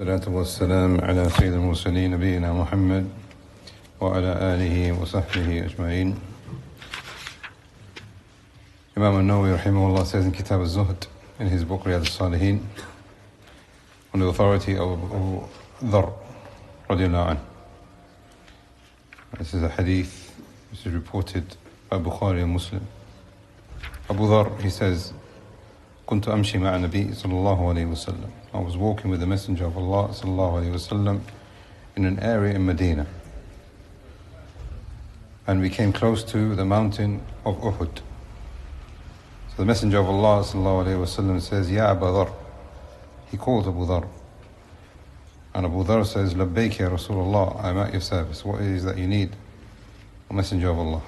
الصلاة والسلام على سيد المرسلين نبينا محمد وعلى آله وصحبه أجمعين. Imam al-Nawawi rahimahullah says in Kitab az-Zuhd in his book Riyadh, as-Saaleheen, on the authority of Abu Dharr radiyallahu anhu. This is a hadith which is reported by Bukhari and Muslim. Abu Dharr, he says, كنت أمشي مع النبي صلى الله عليه وسلم. I was walking with the Messenger of Allah صلى الله عليه وسلم in an area in Medina. And we came close to the mountain of Uhud. So the Messenger of Allah صلى الله عليه وسلم says, Ya Abu Dharr. He calls Abu Dharr. And Abu Dharr says, Labbaik ya Rasulullah, I'm at your service. What is that you need? O Messenger of Allah.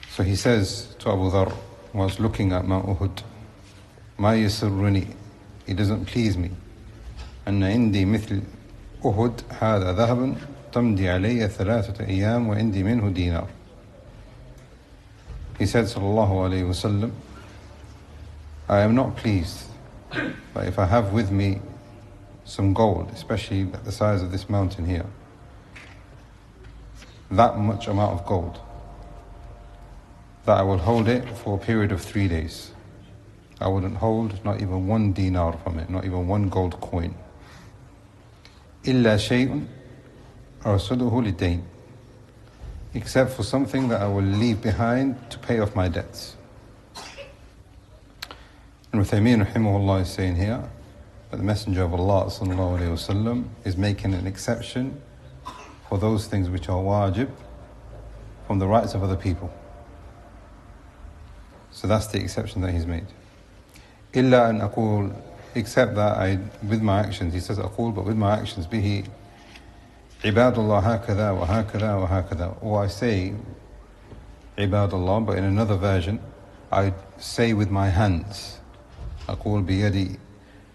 So he says to Abu Dharr, whilst looking at Mount Uhud, ما يسرني, it doesn't please me, أن عندي مثل أحد هذا ذهب تمضي علي 3 أيام وعندي منه دينار. He said sallallahu alayhi wasallam, I am not pleased, but if I have with me some gold, especially the size of this mountain here, that much amount of gold, that I will hold it for a period of 3 days. I wouldn't hold not even 1 dinar from it, not even 1 gold coin. إِلَّا شَيْءٌ أَرْسُلُهُ لِدَيْنٍ, except for something that I will leave behind to pay off my debts. And Uthaymeen rahimahullah is saying here that the Messenger of Allah sallallahu alayhi wasallam is making an exception for those things which are wajib from the rights of other people. So that's the exception that he's made. إلا أن أقول, except that I, with my actions, he says أقول, but with my actions, به عباد الله هكذا وهكذا وهكذا. Or I say عباد Allah, but in another version, I say with my hands, أقول بيدي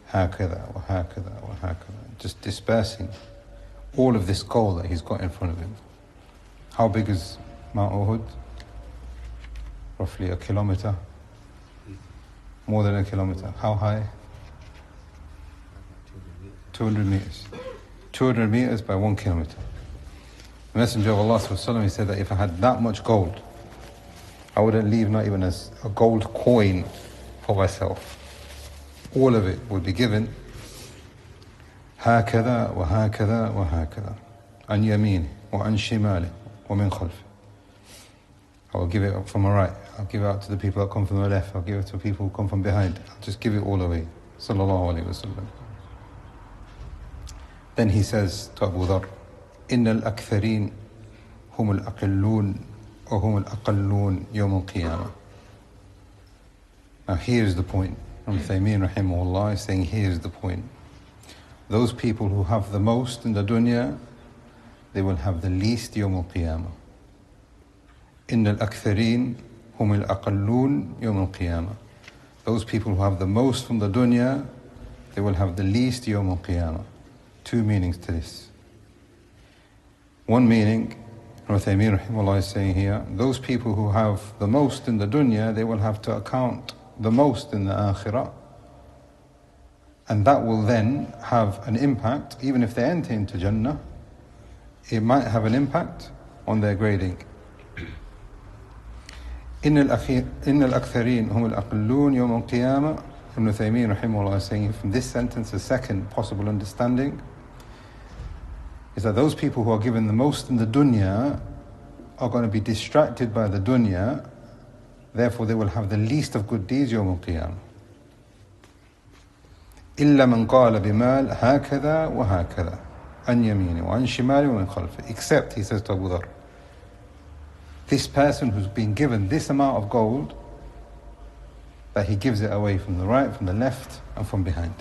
هكذا وهكذا وهكذا. Just dispersing all of this gold that he's got in front of him. How big is Mount Uhud? Roughly 1 kilometer. More than 1 kilometer. How high? 200 meters. 200 meters by 1 kilometer. The Messenger of Allah sallallahu alaihi wasallam, he said that if I had that much gold, I wouldn't leave not even a gold coin for myself. All of it would be given هكذا وهكذا وهكذا عن يمينه وعن شماله ومن خلفه. I will give it up from my right, I'll give it out to the people that come from the left, I'll give it to people who come from behind. I'll just give it all away. Sallallahu alayhi wasallam. Then he says to Abu Dharr, إِنَّ الْأَكْثَرِينَ هُمُ الْأَقَلُّونَ وَهُمُ الْأَقَلُّونَ يَوْمَ الْقِيَامَةِ. Now here's the point. Uthaymeen rahimahullah is saying here's the point. Those people who have the most in the dunya, they will have the least يوم القيامة. إِنَّ الْأَكْثَرِينَ هُمُ الْأَقَلُّونَ يَوْمَ الْقِيَامَةِ. Those people who have the most from the dunya, they will have the least يوم القيامة. 2 meanings to this. One meaning, Uthaymeen rahimahullah is saying here, those people who have the most in the dunya, they will have to account the most in the akhirah. And that will then have an impact, even if they enter into Jannah, it might have an impact on their grading. إن الأكثرين هم الأقلون يوم القيامة. Ibn Uthaymeen rahimahullah is saying from this sentence, the second possible understanding is that those people who are given the most in the dunya are going to be distracted by the dunya, therefore they will have the least of good deeds يوم القيامة. إلا من قال بمال هكذا وهكذا عن يمينه وعن شماله ومن خلفه. Except, he says to Abu Dharr, this person who's been given this amount of gold, that he gives it away from the right, from the left, and from behind.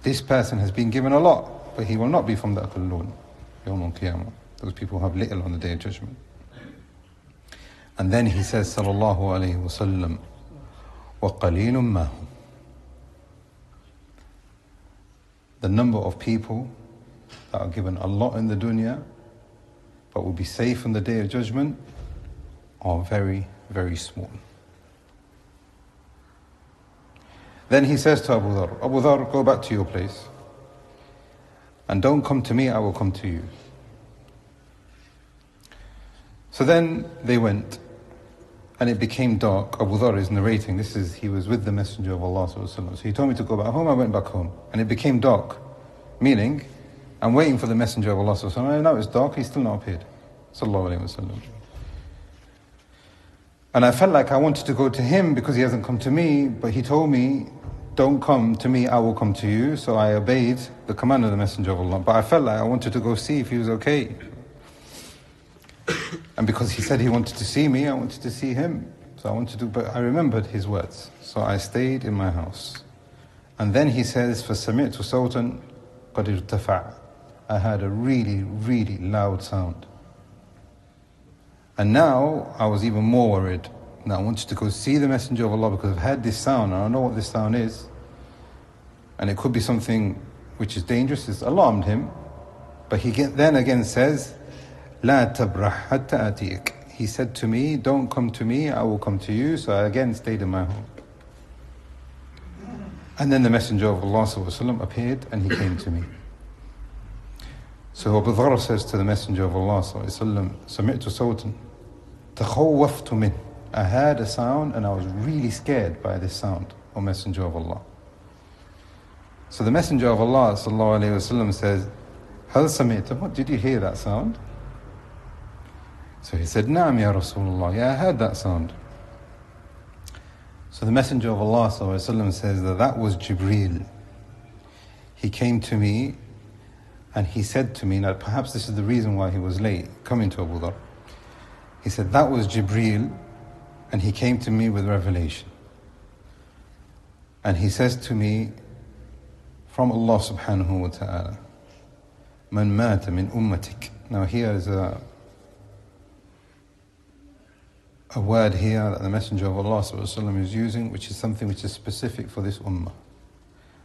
This person has been given a lot, but he will not be from the Aqallun, Yawm al-Qiyamah. Those people who have little on the Day of Judgment. And then he says, sallallahu alayhi wa sallam, وَقَلِيلٌ مَا هُمْ. The number of people that are given a lot in the dunya, but will be safe on the Day of Judgment, are very, very small. Then he says to Abu Dhar, go back to your place. And don't come to me, I will come to you. So then they went, and it became dark. Abu Dhar is narrating, he was with the Messenger of Allah sallallahu alaihi wasallam. So he told me to go back home, I went back home. And it became dark, meaning, I'm waiting for the Messenger of Allah sallallahu alaihi wasallam. And now it's dark, he's still not appeared. Sallallahu alaihi wasallam. And I felt like I wanted to go to him because he hasn't come to me, but he told me, don't come to me, I will come to you. So I obeyed the command of the Messenger of Allah. But I felt like I wanted to go see if he was okay. And because he said he wanted to see me, I wanted to see him. But I remembered his words. So I stayed in my house. And then he says, فَسَمِعْتُ صَوْتًا قَدْ ارْتَفَعَ. I heard a really, really loud sound. And now I was even more worried. Now I wanted to go see the Messenger of Allah because I've heard this sound and I know what this sound is. And it could be something which is dangerous. It's alarmed him. But he then again says, لا تبرح حتى أتيك. He said to me, don't come to me, I will come to you. So I again stayed in my home. And then the Messenger of Allah ﷺ appeared and he came to me. So Abu Dhar says to the Messenger of Allah ﷺ, سمعت صوتا تخوفت منه. I heard a sound and I was really scared by this sound, O Messenger of Allah. So the Messenger of Allah ﷺ says, هل سمعت? What, did you hear that sound? So he said, نعم يا رسول الله. Yeah, I heard that sound. So the Messenger of Allah ﷺ says that was Jibreel. He came to me and he said to me, now perhaps this is the reason why he was late coming to Abu Dhar. He said, that was Jibreel and he came to me with revelation. And he says to me, from Allah subhanahu wa ta'ala, من مات من أمتك. Now here is a word here that the Messenger of Allah ﷺ is using, which is something which is specific for this ummah.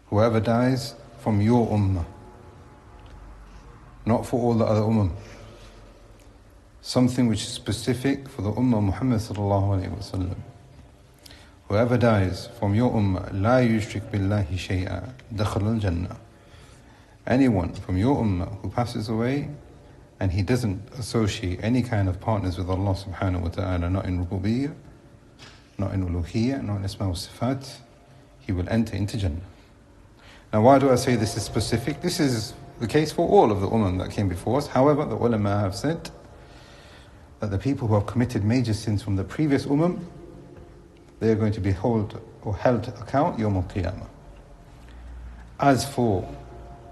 Whoever dies from your ummah, not for all the other ummah. Something which is specific for the ummah Muhammad sallallahu alayhi wa sallam. Whoever dies from your ummah, لا يشرك بالله شيئا دخل الجنة. Anyone from your ummah who passes away and he doesn't associate any kind of partners with Allah subhanahu wa ta'ala, not in rububiyyah, not in uluhiyyah, not in isma wa sifat, he will enter into Jannah. Now why do I say this is specific? This is the case for all of the ummah that came before us. However, the ulama have said that the people who have committed major sins from the previous ummah, they are going to be held account Yawm al-Qiyamah. As for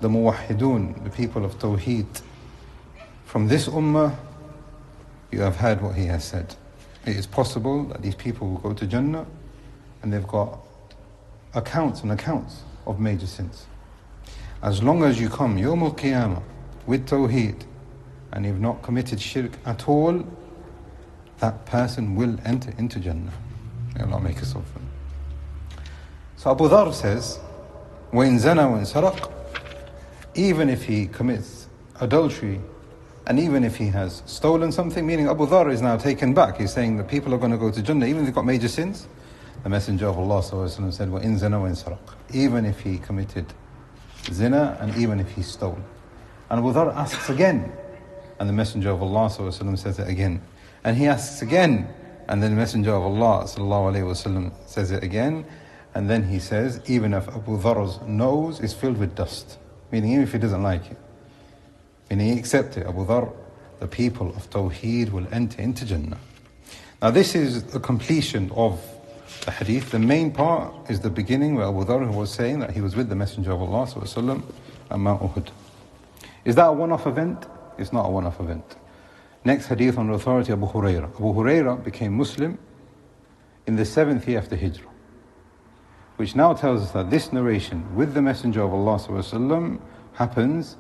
the muwahhidun, the people of Tawheed, from this ummah, you have heard what he has said. It is possible that these people will go to Jannah and they've got accounts and accounts of major sins. As long as you come Yawm al-Qiyamah with Tawheed and you've not committed shirk at all, that person will enter into Jannah. May Allah make us all from. So Abu Dhar says, وَإِن زَنَا وَإِن سَرَقْ. Even if he commits adultery and even if he has stolen something, meaning Abu Dhar is now taken back. He's saying that people are going to go to Jannah even if they've got major sins. The Messenger of Allah ﷺ said, وَإِن زَنَا وَإِن سَرَقْ. Even if he committed zina and even if he stole. And Abu Dhar asks again, and the Messenger of Allah ﷺ says it again. And he asks again, and then the Messenger of Allah ﷺ says it again. And then he says, even if Abu Dhar's nose is filled with dust, meaning even if he doesn't like it, meaning he accepts it, Abu Dhar, the people of Tawheed will enter into Jannah. Now this is the completion of the hadith. The main part is the beginning where Abu Dhar was saying that he was with the Messenger of Allah ﷺ at Mount Uhud. Is that a one-off event? It's not a one-off event. Next hadith on the authority of Abu Hurairah. Abu Hurairah became Muslim in the 7th year after Hijrah, which now tells us that this narration with the Messenger of Allah ﷺ happens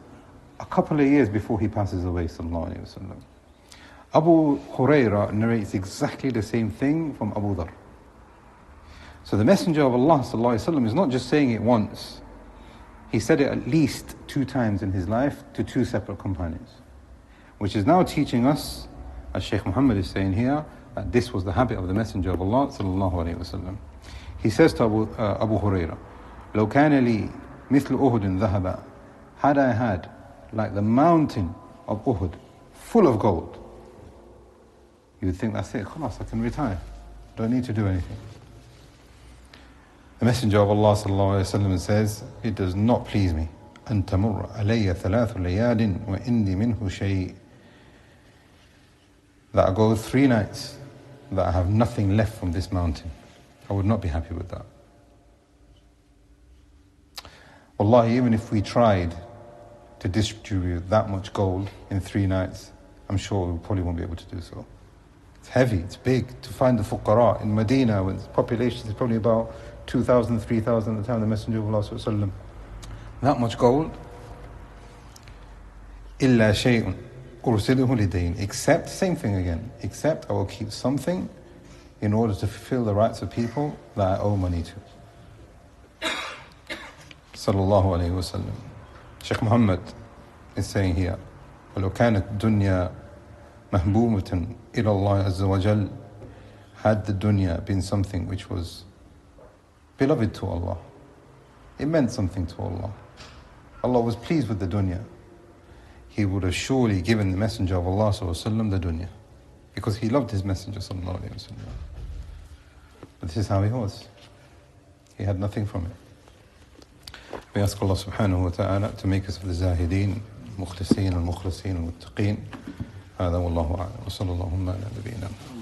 a couple of years before he passes away sallallahu alayhi wa sallam. Abu Hurairah narrates exactly the same thing from Abu Dhar. So the Messenger of Allah sallallahu alayhi wa sallam is not just saying it once. He said it at least 2 times in his life to 2 separate companions, which is now teaching us, as Shaykh Muhammad is saying here, that this was the habit of the Messenger of Allah sallallahu alayhi wa sallam. He says to Abu Huraira, لو كان لي مثل أحد ذهبا, had I had like the mountain of Uhud full of gold, you would think, that's it, خلاص, I can retire, don't need to do anything. The Messenger of Allah sallallahu alayhi wa sallam says, it does not please me أن تمر علي ثلاث ليال وإني منه شيء, that I go 3 nights that I have nothing left from this mountain. I would not be happy with that. Wallahi, even if we tried to distribute that much gold in 3 nights, I'm sure we probably won't be able to do so. It's heavy, it's big. To find the fuqara in Medina, when the population is probably about 2,000, 3,000 at the time of the Messenger of Allah sallallahu alaihi wasallam, that much gold. إِلَّا شَيْءٌ أُرْسِلُهُ لِدَيْنِ, except, same thing again, except I will keep something in order to fulfill the rights of people that I owe money to. Sallallahu alayhi wa sallam. Shaykh Muhammad is saying here, وَلَوْ كَانَتْ الدُّنْيَا مَحْبُومَةً إِلَى اللَّهِ عَزَّ وَجَلَّ, had the dunya been something which was beloved to Allah, it meant something to Allah, Allah was pleased with the dunya, He would have surely given the Messenger of Allah sallallahu alaihi wasallam the dunya, because He loved His Messenger sallallahu alaihi wasallam. But this is how He was. He had nothing from it. We ask Allah subhanahu wa ta'ala to make us of the zahideen, mukhlisin, al-mukhlisin, al-muttaqeen. هذا والله أعلم وصلى اللهم على نبينا محمد.